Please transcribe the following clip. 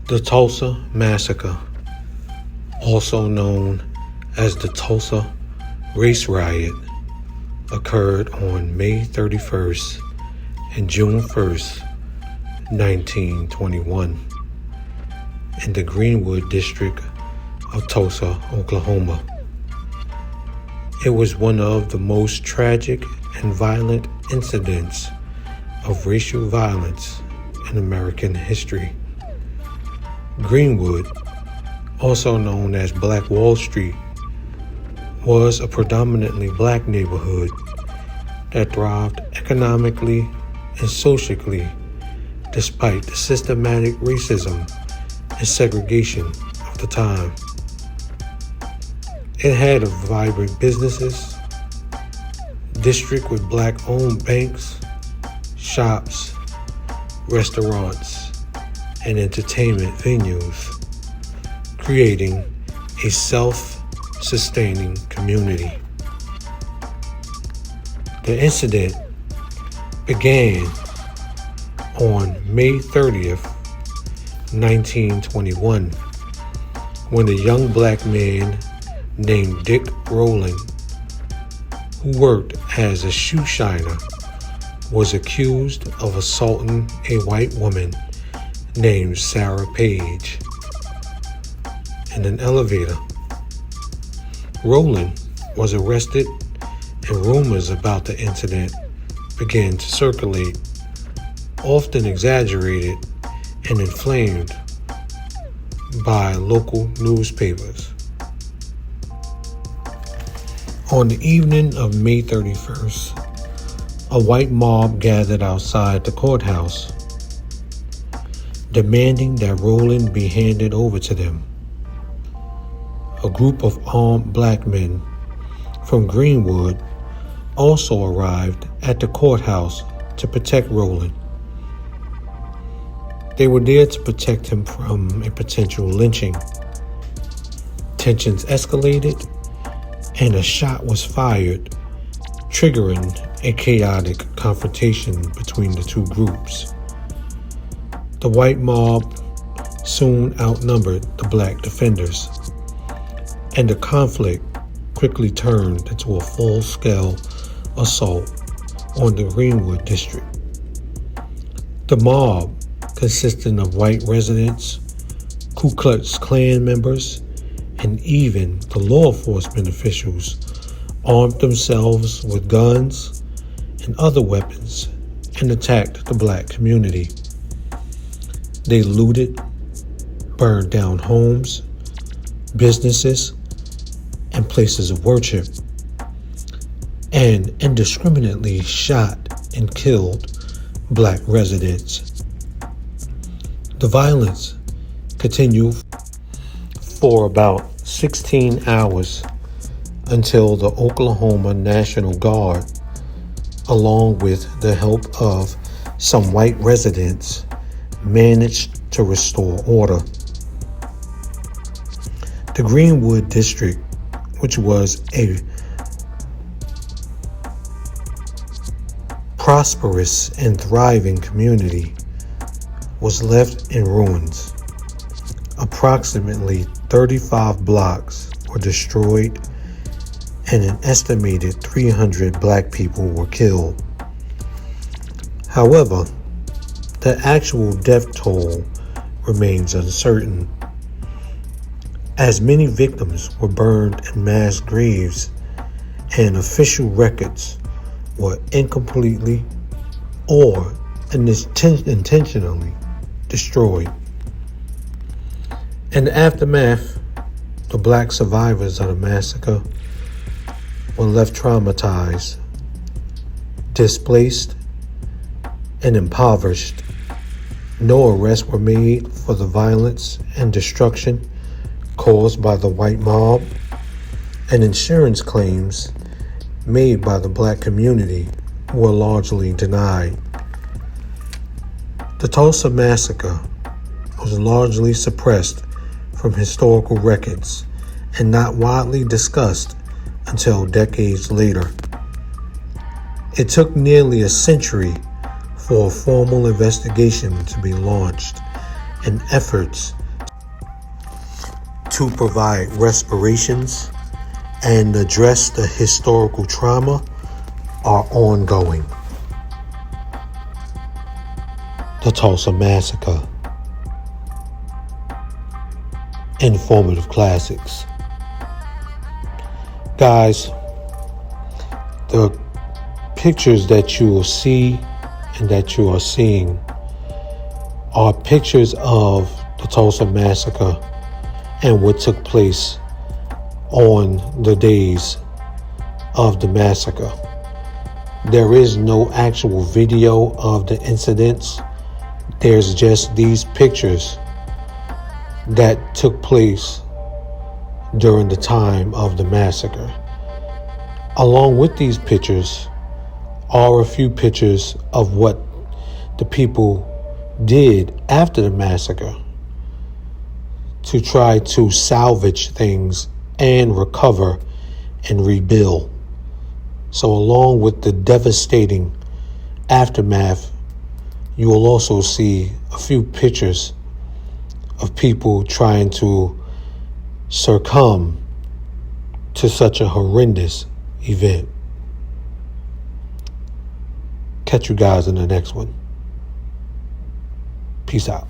The Tulsa Massacre, also known as the Tulsa Race Riot, occurred on May 31st and June 1st, 1921, in the Greenwood District of Tulsa, Oklahoma. It was one of the most tragic and violent incidents of racial violence in American history. Greenwood, also known as Black Wall Street, was a predominantly black neighborhood that thrived economically and socially despite the systematic racism and segregation of the time. It had a vibrant businesses district with black-owned banks, shops, restaurants, and entertainment venues, creating a self-sustaining community. The incident began on May 30th, 1921, when a young black man named Dick Rowland, who worked as a shoe shiner, was accused of assaulting a white woman named Sarah Page in an elevator. Rowland was arrested, and rumors about the incident began to circulate, often exaggerated and inflamed by local newspapers. On the evening of May 31st, a white mob gathered outside the courthouse, demanding that Rowland be handed over to them. A group of armed black men from Greenwood also arrived at the courthouse to protect Rowland. They were there to protect him from a potential lynching. Tensions escalated, and a shot was fired, triggering a chaotic confrontation between the two groups. The white mob soon outnumbered the black defenders, and the conflict quickly turned into a full-scale assault on the Greenwood District. The mob, consisting of white residents, Ku Klux Klan members, and even the law enforcement officials, armed themselves with guns and other weapons and attacked the black community. They looted, burned down homes, businesses, and places of worship, and indiscriminately shot and killed black residents. The violence continued for about 16 hours until the Oklahoma National Guard, along with the help of some white residents, managed to restore order. The Greenwood District, which was a prosperous and thriving community, was left in ruins. Approximately 35 blocks were destroyed, and an estimated 300 black people were killed. However, the actual death toll remains uncertain, as many victims were burned in mass graves and official records were incompletely or intentionally destroyed. In the aftermath, the black survivors of the massacre were left traumatized, displaced, and impoverished. No arrests were made for the violence and destruction caused by the white mob, and insurance claims made by the black community were largely denied. The Tulsa Massacre was largely suppressed from historical records and not widely discussed until decades later. It took nearly a century for a formal investigation to be launched and efforts to provide reparations and address the historical trauma are ongoing. The Tulsa Massacre. Informative classics. Guys, the pictures that you will see and that you are seeing are pictures of the Tulsa Massacre and what took place on the days of the massacre. There is no actual video of the incidents. There's just these pictures that took place during the time of the massacre. Along with these pictures are a few pictures of what the people did after the massacre to try to salvage things and recover and rebuild. So along with the devastating aftermath, you will also see a few pictures of people trying to succumb to such a horrendous event. Catch you guys in the next one. Peace out.